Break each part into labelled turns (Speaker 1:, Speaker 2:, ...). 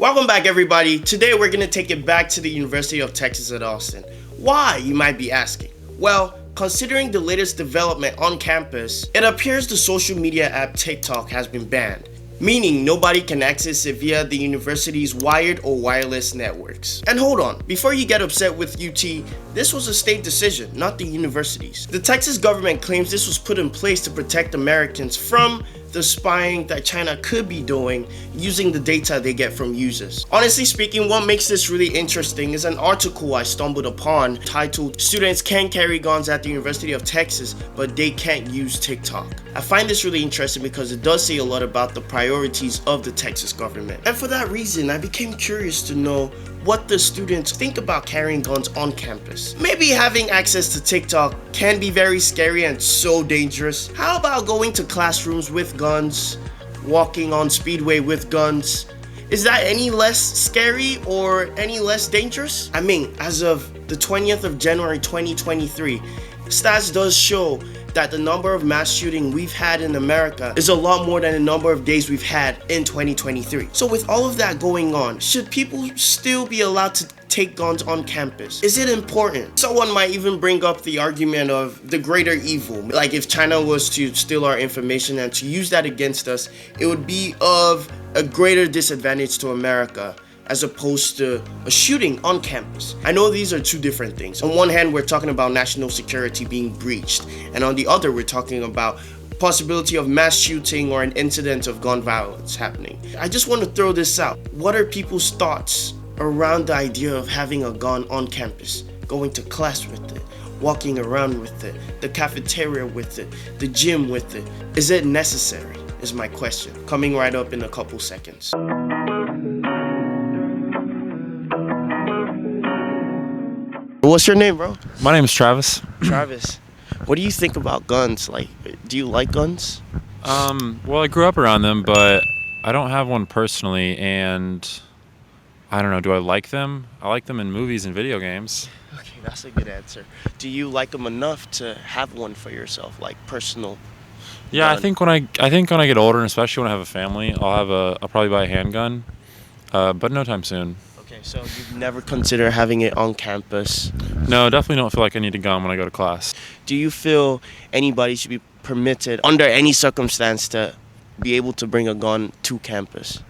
Speaker 1: Welcome back, everybody. Today we're going to take it back to the University of Texas at Austin. Why, you might be asking? Well, considering the latest development on campus, it appears the social media app TikTok has been banned, meaning nobody can access it via the university's wired or wireless networks. And hold on, before you get upset with UT, this was a state decision, not the university's. The Texas government claims this was put in place to protect Americans from the spying that China could be doing using the data they get from users. Honestly speaking, what makes this really interesting is an article I stumbled upon titled "Students Can Carry Guns at the University of Texas, but they can't use TikTok." I find this really interesting because it does say a lot about the priorities of the Texas government. And for that reason, I became curious to know what the students think about carrying guns on campus. Maybe having access to TikTok can be very scary and so dangerous. How about going to classrooms with guns, walking on Speedway with guns? Is that any less scary or any less dangerous? I mean, as of the 20th of January 2023, stats does show that the number of mass shooting we've had in America is a lot more than the number of days we've had in 2023. So with all of that going on, should people still be allowed to take guns on campus? Is it important? Someone might even bring up the argument of the greater evil. Like if China was to steal our information and to use that against us, it would be of a greater disadvantage to America as opposed to a shooting on campus. I know these are two different things. On one hand, we're talking about national security being breached, and on the other, we're talking about possibility of mass shooting or an incident of gun violence happening. I just want to throw this out. What are people's thoughts around the idea of having a gun on campus, going to class with it, walking around with it, the cafeteria with it, the gym with it? Is it necessary? Is my question. Coming right up in a couple seconds. What's your name, bro?
Speaker 2: My name is Travis.
Speaker 1: Travis. What do you think about guns? Like, do you like guns?
Speaker 2: Well, I grew up around them, but I don't have one personally, and I don't know, do I like them? I like them in movies and video games.
Speaker 1: Okay, that's a good answer. Do you like them enough to have one for yourself, like personal?
Speaker 2: Yeah,
Speaker 1: gun?
Speaker 2: I think when I get older, and especially when I have a family, I'll probably buy a handgun, but no time soon.
Speaker 1: Okay, so you've never considered having it on campus?
Speaker 2: No, definitely don't feel like I need a gun when I go to class.
Speaker 1: Do you feel anybody should be permitted, under any circumstance, to be able to bring a gun to campus?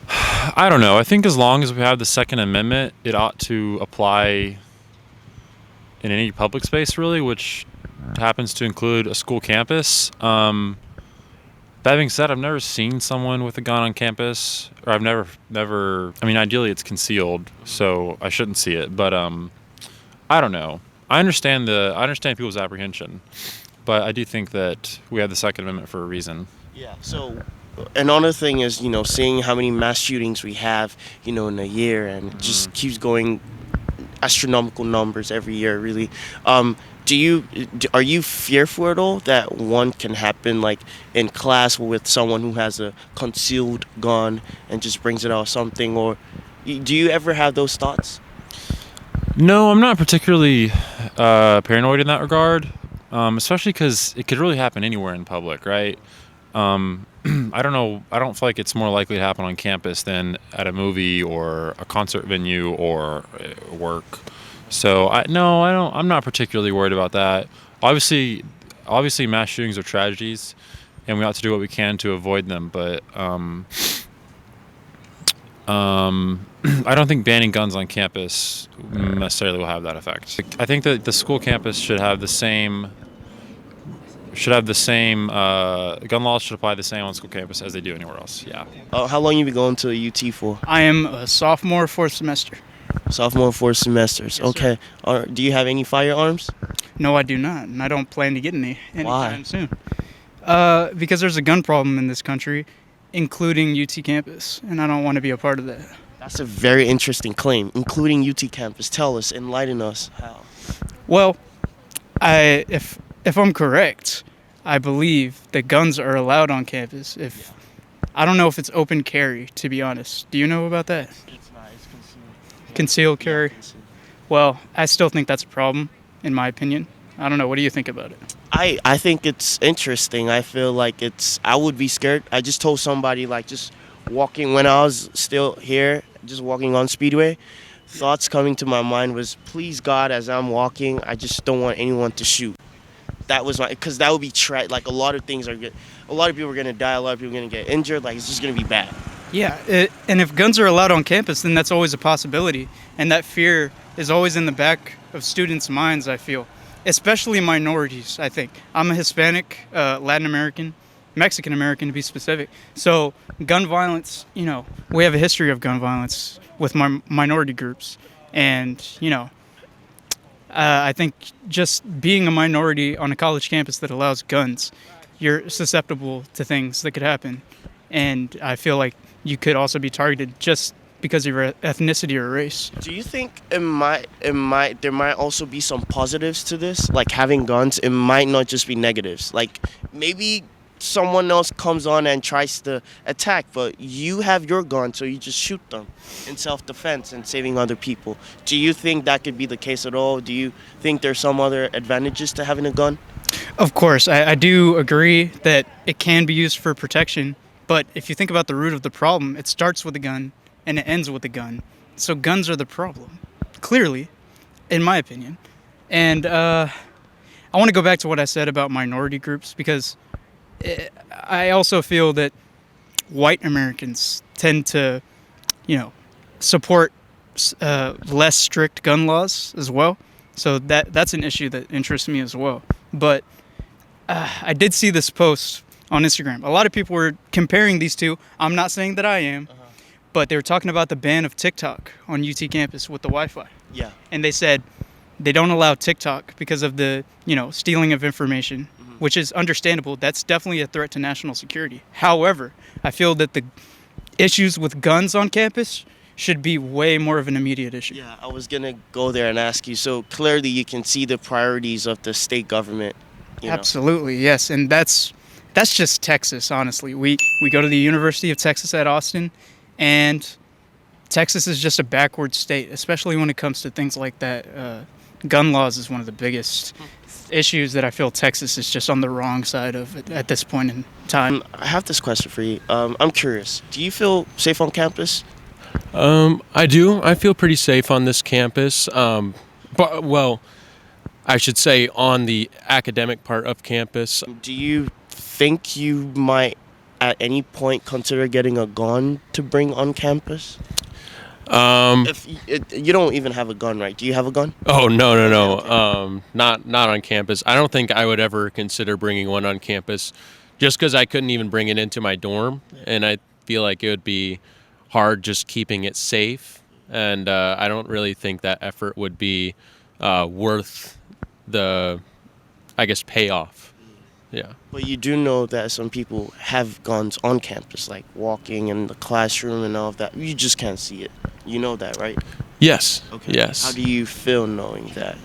Speaker 2: I don't know. I think as long as we have the Second Amendment, it ought to apply in any public space, really, which happens to include a school campus. That being said, I've never seen someone with a gun on campus, or I've never. I mean, ideally it's concealed, so I shouldn't see it. But I don't know. I understand people's apprehension, but I do think that we have the Second Amendment for a reason.
Speaker 1: Yeah. So another thing is, seeing how many mass shootings we have, in a year, and it just keeps going astronomical numbers every year, really. Are you fearful at all that one can happen, like in class with someone who has a concealed gun and just brings it out something, or do you ever have those thoughts?
Speaker 2: No, I'm not particularly paranoid in that regard, especially because it could really happen anywhere in public, right? I don't know. I don't feel like it's more likely to happen on campus than at a movie or a concert venue or work. So I don't. I'm not particularly worried about that. Obviously, mass shootings are tragedies, and we ought to do what we can to avoid them. But I don't think banning guns on campus necessarily will have that effect. I think that the school campus should have the same. Gun laws should apply the same on school campus as they do anywhere else. Yeah.
Speaker 1: How long you been going to UT for?
Speaker 3: I am a sophomore, fourth semester.
Speaker 1: Sophomore, 4 semesters.
Speaker 3: Yes,
Speaker 1: okay. Do you have any firearms?
Speaker 3: No, I do not, and I don't plan to get any anytime
Speaker 1: Why?
Speaker 3: soon. Because there's a gun problem in this country, including UT campus, and I don't want to be a part of that.
Speaker 1: That's a very interesting claim, including UT campus. Tell us, enlighten us. How?
Speaker 3: Well, if I'm correct, I believe that guns are allowed on campus. I don't know if it's open carry, to be honest. Do you know about that?
Speaker 1: It's not. It's concealed.
Speaker 3: Concealed carry?
Speaker 1: Yeah, concealed.
Speaker 3: Well, I still think that's a problem, in my opinion. I don't know. What do you think about it?
Speaker 1: I think it's interesting. I feel like I would be scared. I just told somebody, like, just walking when I was still here, just walking on Speedway, thoughts coming to my mind was, please God, as I'm walking, I just don't want anyone to shoot. That was because that would be like a lot of things are good. A lot of people are gonna die. A lot of people are gonna get injured. Like it's just gonna be bad.
Speaker 3: Yeah, and if guns are allowed on campus, then that's always a possibility, and that fear is always in the back of students' minds. I feel, especially minorities. I think I'm a Hispanic, Latin American, Mexican American to be specific. So gun violence, we have a history of gun violence with minority groups, and I think just being a minority on a college campus that allows guns, you're susceptible to things that could happen, and I feel like you could also be targeted just because of your ethnicity or race.
Speaker 1: Do you think there might also be some positives to this, like having guns? It might not just be negatives. Like maybe someone else comes on and tries to attack, but you have your gun, so you just shoot them in self-defense and saving other people. Do you think that could be the case at all? Do you think there's some other advantages to having a gun?
Speaker 3: Of course, I do agree that it can be used for protection, but if you think about the root of the problem, it starts with a gun and it ends with a gun. So guns are the problem, clearly, in my opinion. And I want to go back to what I said about minority groups, because I also feel that white Americans tend to, support less strict gun laws as well. So that's an issue that interests me as well. But I did see this post on Instagram. A lot of people were comparing these two. I'm not saying that I am, but they were talking about the ban of TikTok on UT campus with the Wi-Fi.
Speaker 1: Yeah.
Speaker 3: And they said they don't allow TikTok because of the, stealing of information, which is understandable. That's definitely a threat to national security. However, I feel that the issues with guns on campus should be way more of an immediate issue.
Speaker 1: Yeah, I was going to go there and ask you. So clearly you can see the priorities of the state government.
Speaker 3: Absolutely, yes. And that's just Texas, honestly. We go to the University of Texas at Austin, and Texas is just a backward state, especially when it comes to things like that. Gun laws is one of the biggest issues that I feel Texas is just on the wrong side of at this point in time.
Speaker 1: I have this question for you. I'm curious. Do you feel safe on campus?
Speaker 4: I do. I feel pretty safe on this campus. I should say on the academic part of campus.
Speaker 1: Do you think you might at any point consider getting a gun to bring on campus? If you don't even have a gun, right? Do you have a gun?
Speaker 4: Oh, no. Not on campus. I don't think I would ever consider bringing one on campus, just because I couldn't even bring it into my dorm, and I feel like it would be hard just keeping it safe, and I don't really think that effort would be worth the, payoff. Yeah.
Speaker 1: But you do know that some people have guns on campus, like walking in the classroom and all of that. You just can't see it. You know that, right?
Speaker 4: Yes.
Speaker 1: Okay.
Speaker 4: Yes.
Speaker 1: How do you feel knowing that?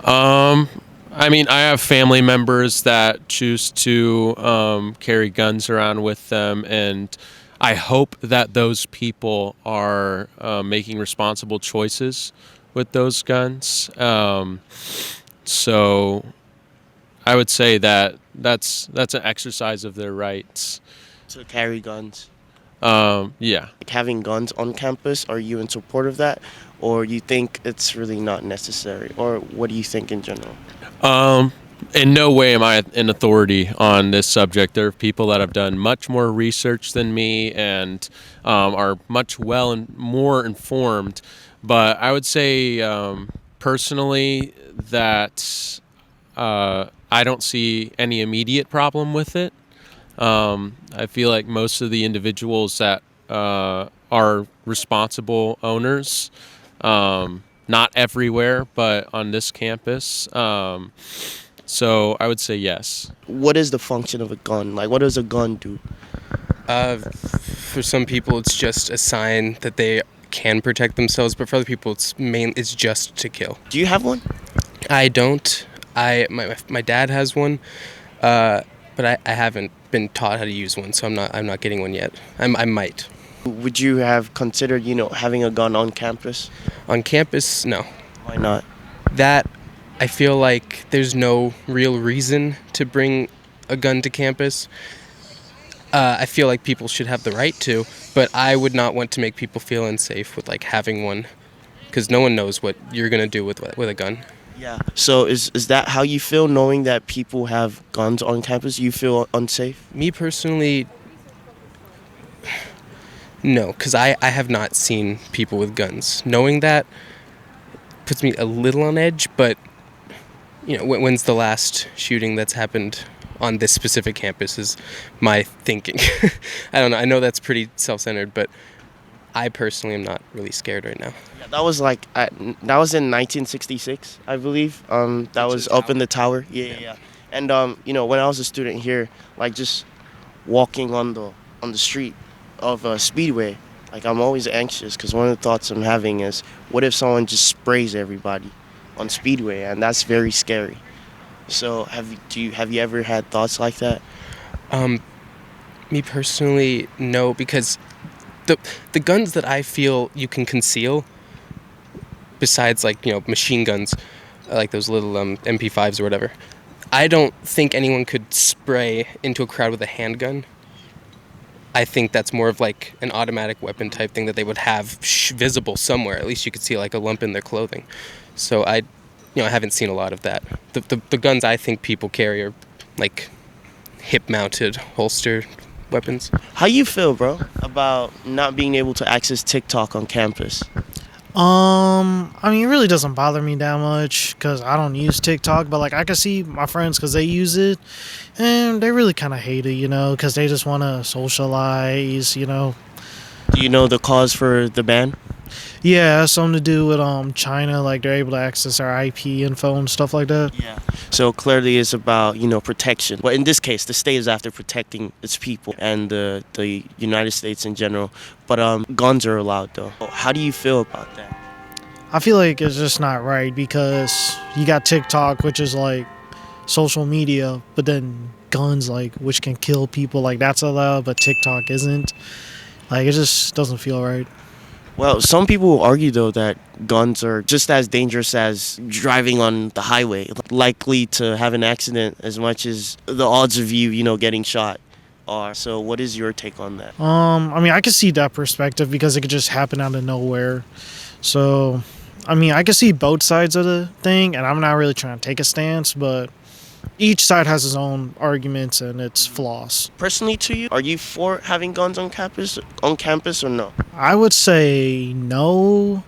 Speaker 4: I have family members that choose to carry guns around with them, and I hope that those people are making responsible choices with those guns. So I would say that that's an exercise of their rights
Speaker 1: To carry guns?
Speaker 4: Yeah.
Speaker 1: Like having guns on campus, are you in support of that? Or you think it's really not necessary? Or what do you think in general?
Speaker 4: In no way am I an authority on this subject. There are people that have done much more research than me and are much more informed. But I would say personally that I don't see any immediate problem with it. I feel like most of the individuals that are responsible owners, not everywhere, but on this campus. So I would say yes.
Speaker 1: What is the function of a gun? Like, what does a gun do?
Speaker 5: For some people, it's just a sign that they can protect themselves, but for other people, it's just to kill.
Speaker 1: Do you have one?
Speaker 5: I don't. My dad has one, but I haven't been taught how to use one, so I'm not getting one yet. I might.
Speaker 1: Would you have considered, having a gun on campus?
Speaker 5: On campus, no.
Speaker 1: Why not?
Speaker 5: That, I feel like there's no real reason to bring a gun to campus. I feel like people should have the right to, but I would not want to make people feel unsafe with like having one, because no one knows what you're gonna do with a gun.
Speaker 1: Yeah. So is that how you feel, knowing that people have guns on campus? You feel unsafe?
Speaker 5: Me personally, no, because I have not seen people with guns. Knowing that puts me a little on edge, but when's the last shooting that's happened on this specific campus is my thinking. I don't know. I know that's pretty self-centered, but I personally am not really scared right now.
Speaker 1: Yeah, that was that was in 1966, I believe. That was up in the tower. Yeah. And when I was a student here, like just walking on the street of Speedway, like I'm always anxious because one of the thoughts I'm having is, what if someone just sprays everybody on Speedway, and that's very scary. So have you ever had thoughts like that?
Speaker 5: Me personally, no, because the guns that I feel you can conceal, besides like machine guns, like those little MP5s or whatever, I don't think anyone could spray into a crowd with a handgun. I think that's more of like an automatic weapon type thing that they would have visible somewhere. At least you could see like a lump in their clothing. So I haven't seen a lot of that. The guns I think people carry are like hip-mounted holster weapons.
Speaker 1: How you feel, bro, about not being able to access TikTok on campus?
Speaker 6: I mean, it really doesn't bother me that much because I don't use TikTok, but like I can see my friends because they use it and they really kind of hate it, because they just want to socialize.
Speaker 1: Do you know the cause for the ban?
Speaker 6: Yeah, it has something to do with China, like they're able to access our IP info and stuff like that.
Speaker 1: Yeah. So clearly it's about, protection. But in this case, the state is after protecting its people and the United States in general. But guns are allowed, though. How do you feel about that?
Speaker 6: I feel like it's just not right because you got TikTok, which is like social media, but then guns, like, which can kill people, like that's allowed, but TikTok isn't. Like, it just doesn't feel right.
Speaker 1: Well, some people will argue, though, that guns are just as dangerous as driving on the highway, likely to have an accident as much as the odds of you, getting shot are. So what is your take on that?
Speaker 6: I mean, I can see that perspective because it could just happen out of nowhere. So, I mean, I can see both sides of the thing, and I'm not really trying to take a stance, but each side has its own arguments and its flaws.
Speaker 1: Personally, to you, are you for having guns on campus or no?
Speaker 6: I would say no,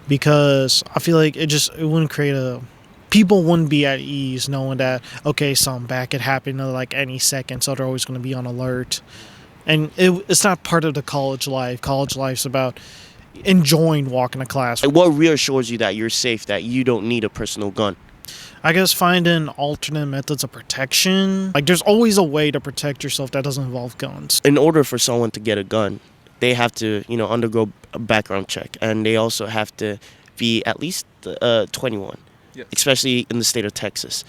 Speaker 6: because I feel like it wouldn't create people wouldn't be at ease knowing that, okay, something bad could happen at like any second, so they're always going to be on alert. And it's not part of the college life. College life's about enjoying walking to class.
Speaker 1: What reassures you that you're safe, that you don't need a personal gun?
Speaker 6: I guess finding alternate methods of protection. Like, there's always a way to protect yourself that doesn't involve guns.
Speaker 1: In order for someone to get a gun, they have to, undergo a background check, and they also have to be at least 21, yes, especially in the state of Texas.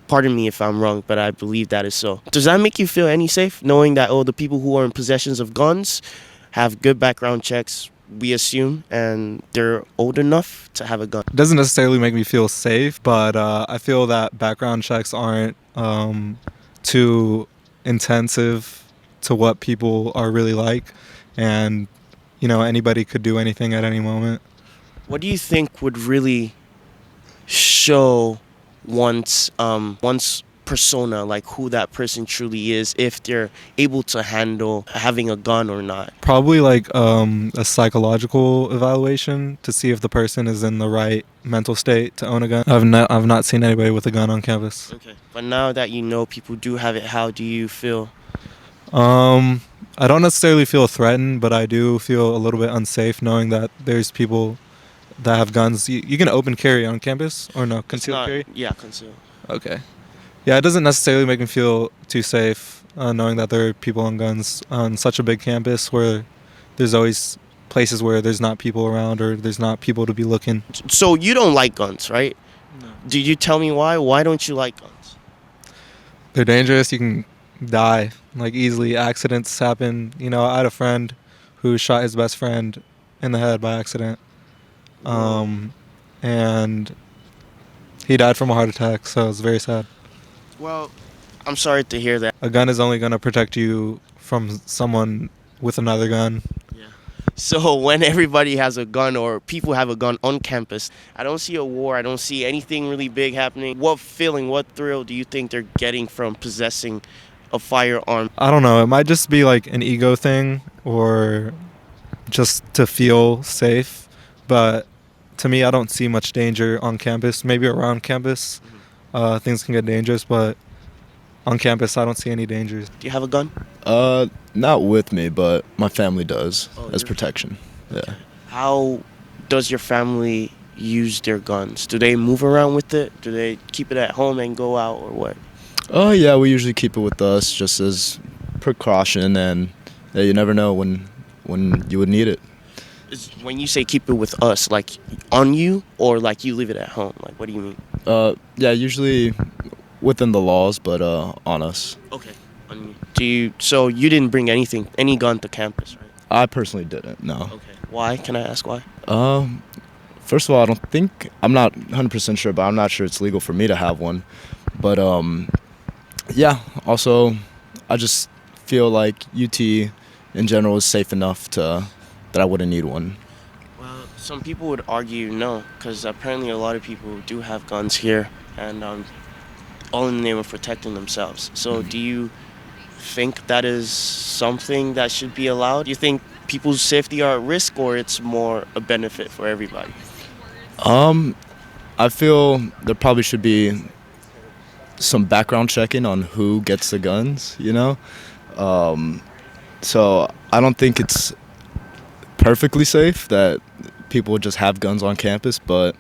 Speaker 1: Pardon me if I'm wrong, but I believe that is so. Does that make you feel any safe, knowing that, the people who are in possession of guns have good background checks, we assume, and they're old enough to have a gun?
Speaker 7: It doesn't necessarily make me feel safe, but I feel that background checks aren't too intensive to what people are really like, and anybody could do anything at any moment.
Speaker 1: What do you think would really show one's persona, like who that person truly is, if they're able to handle having a gun or not?
Speaker 7: Probably like a psychological evaluation to see if the person is in the right mental state to own a gun. I've not seen anybody with a gun on campus.
Speaker 1: Okay, but now that people do have it, how do you feel?
Speaker 7: I don't necessarily feel threatened, but I do feel a little bit unsafe knowing that there's people that have guns. You can open carry on campus or no? Concealed carry?
Speaker 1: Yeah, concealed.
Speaker 7: Okay. Yeah, it doesn't necessarily make me feel too safe knowing that there are people on guns on such a big campus where there's always places where there's not people around or there's not people to be looking.
Speaker 1: So you don't like guns, right?
Speaker 7: No.
Speaker 1: Did you tell me why? Why don't you like guns?
Speaker 7: They're dangerous. You can die like easily. Accidents happen. I had a friend who shot his best friend in the head by accident. And he died from a heart attack, so it's very sad.
Speaker 1: Well, I'm sorry to hear that.
Speaker 7: A gun is only going to protect you from someone with another gun.
Speaker 1: So when everybody has a gun or people have a gun on campus, I don't see a war. I don't see anything really big happening. What feeling, what thrill do you think they're getting from possessing a firearm?
Speaker 7: I don't know. It might just be like an ego thing or just to feel safe. But to me, I don't see much danger on campus. Maybe around campus, things can get dangerous. But on campus, I don't see any dangers.
Speaker 1: Do you have a gun?
Speaker 8: Not with me, but my family does as
Speaker 1: your
Speaker 8: protection. Yeah.
Speaker 1: How does your family use their guns? Do they move around with it? Do they keep it at home and go out or what?
Speaker 8: Oh yeah, we usually keep it with us just as precaution, and you never know when you would need it.
Speaker 1: When you say keep it with us, like on you or like you leave it at home? Like what do you mean?
Speaker 8: Yeah, usually within the laws, but on us.
Speaker 1: Okay. On you. So you didn't bring any gun to campus, right?
Speaker 8: I personally didn't. No.
Speaker 1: Okay. Why? Can I ask why?
Speaker 8: First of all, I'm not 100% sure, but I'm not sure it's legal for me to have one. But yeah. Also, I just feel like UT in general is safe enough that I wouldn't need one.
Speaker 1: Well, some people would argue no, because apparently a lot of people do have guns here, and all in the name of protecting themselves. So do you think that is something that should be allowed? Do you think people's safety are at risk, or it's more a benefit for everybody?
Speaker 8: I feel there probably should be some background checking on who gets the guns, you know? So I don't think it's perfectly safe that people would just have guns on campus, but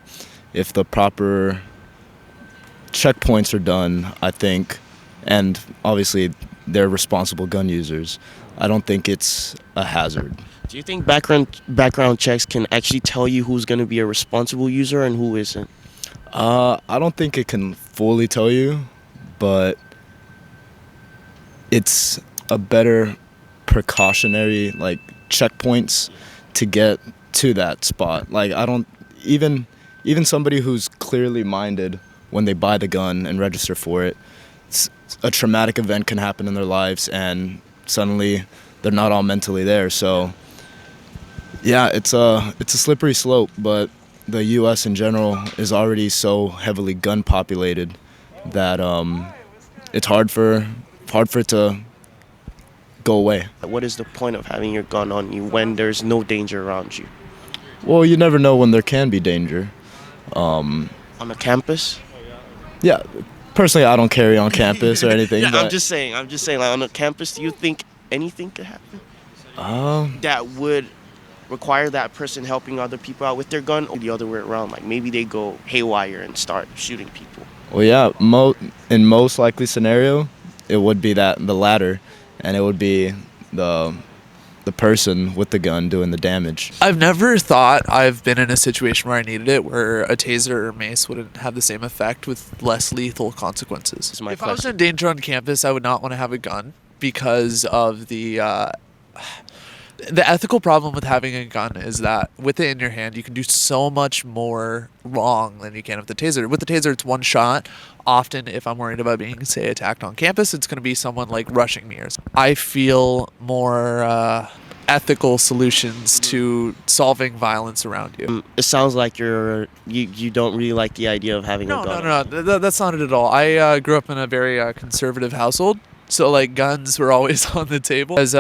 Speaker 8: if the proper checkpoints are done, I think, and obviously they're responsible gun users, I don't think it's a hazard.
Speaker 1: Do you think background checks can actually tell you who's going to be a responsible user and who isn't?
Speaker 8: I don't think it can fully tell you, but it's a better precautionary like checkpoints to get to that spot. Like I don't even somebody who's clearly minded when they buy the gun and register for it, a traumatic event can happen in their lives and suddenly they're not all mentally there. So yeah, it's a slippery slope, but the US in general is already so heavily gun populated that it's hard for it to go away.
Speaker 1: What is the point of having your gun on you when there's no danger around you?
Speaker 8: Well, you never know when there can be danger.
Speaker 1: On a campus?
Speaker 8: Yeah, personally, I don't carry on campus or anything.
Speaker 1: Yeah,
Speaker 8: but
Speaker 1: I'm just saying, like on a campus, do you think anything could happen? That would require that person helping other people out with their gun, or the other way around? Like maybe they go haywire and start shooting people.
Speaker 8: Well, yeah, in most likely scenario, it would be the latter, and it would be the person with the gun doing the damage.
Speaker 9: I've never thought I've been in a situation where I needed it, where a taser or mace wouldn't have the same effect with less lethal consequences. If I was in danger on campus, I would not want to have a gun because of the ethical problem with having a gun is that with it in your hand, you can do so much more wrong than you can with the taser. With the taser, it's one shot. Often, if I'm worried about being, say, attacked on campus, it's going to be someone like rushing me. I feel more ethical solutions to solving violence around you.
Speaker 1: It sounds like you don't really like the idea of having a gun.
Speaker 9: No, that's not it at all. I grew up in a very conservative household. So like guns were always on the table. It's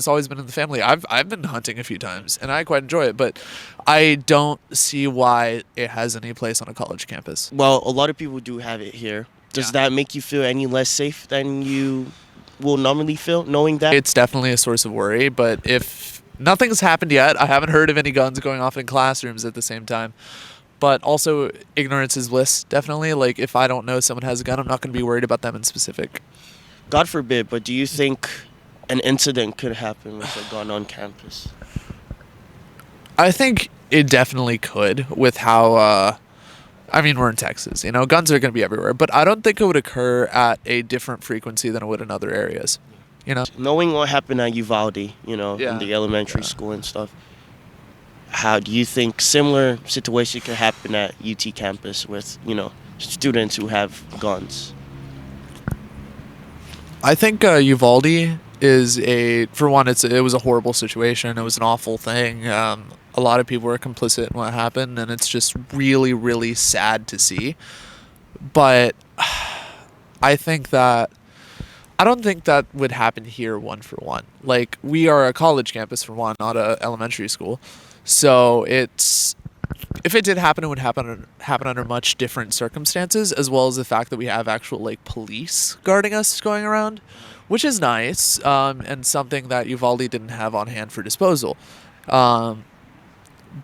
Speaker 9: always been in the family. I've been hunting a few times and I quite enjoy it, but I don't see why it has any place on a college campus.
Speaker 1: Well, a lot of people do have it here. Does that make you feel any less safe than you will normally feel knowing that?
Speaker 9: It's definitely a source of worry, but if nothing's happened yet, I haven't heard of any guns going off in classrooms at the same time. But also ignorance is bliss, definitely. Like if I don't know someone has a gun, I'm not going to be worried about them in specific.
Speaker 1: God forbid, but do you think an incident could happen with a gun on campus?
Speaker 9: I think it definitely could with how, we're in Texas, guns are going to be everywhere, but I don't think it would occur at a different frequency than it would in other areas,
Speaker 1: Knowing what happened at Uvalde, in the elementary school and stuff, how do you think similar situation could happen at UT campus with, students who have guns?
Speaker 9: I think Uvalde is it was a horrible situation. It was an awful thing. A lot of people were complicit in what happened, and it's just really, really sad to see. But I don't think that would happen here one for one. Like, we are a college campus for one, not a elementary school. So if it did happen, it would happen under much different circumstances, as well as the fact that we have actual like police guarding us going around, which is nice, and something that Uvalde didn't have on hand for disposal.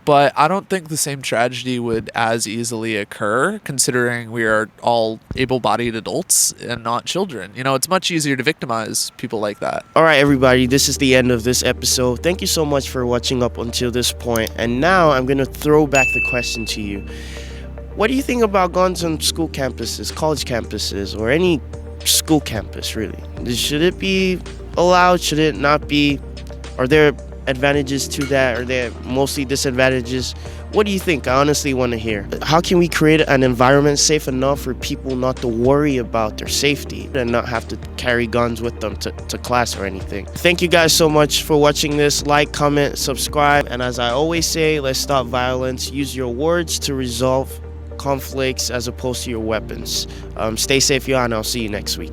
Speaker 9: But I don't think the same tragedy would as easily occur, considering we are all able-bodied adults and not children. You know, it's much easier to victimize people like that.
Speaker 1: All right, everybody, this is the end of this episode. Thank you so much for watching up until this point. And now I'm going to throw back the question to you. What do you think about guns on school campuses, college campuses, or any school campus, really? Should it be allowed? Should it not be? Are there advantages to that? Are there mostly disadvantages? What do you think? I honestly want to hear. How can we create an environment safe enough for people not to worry about their safety and not have to carry guns with them to class or anything? Thank you guys so much for watching this. Like, comment, subscribe, and as I always say, let's stop violence. Use your words to resolve conflicts as opposed to your weapons. Stay safe, y'all, and I'll see you next week.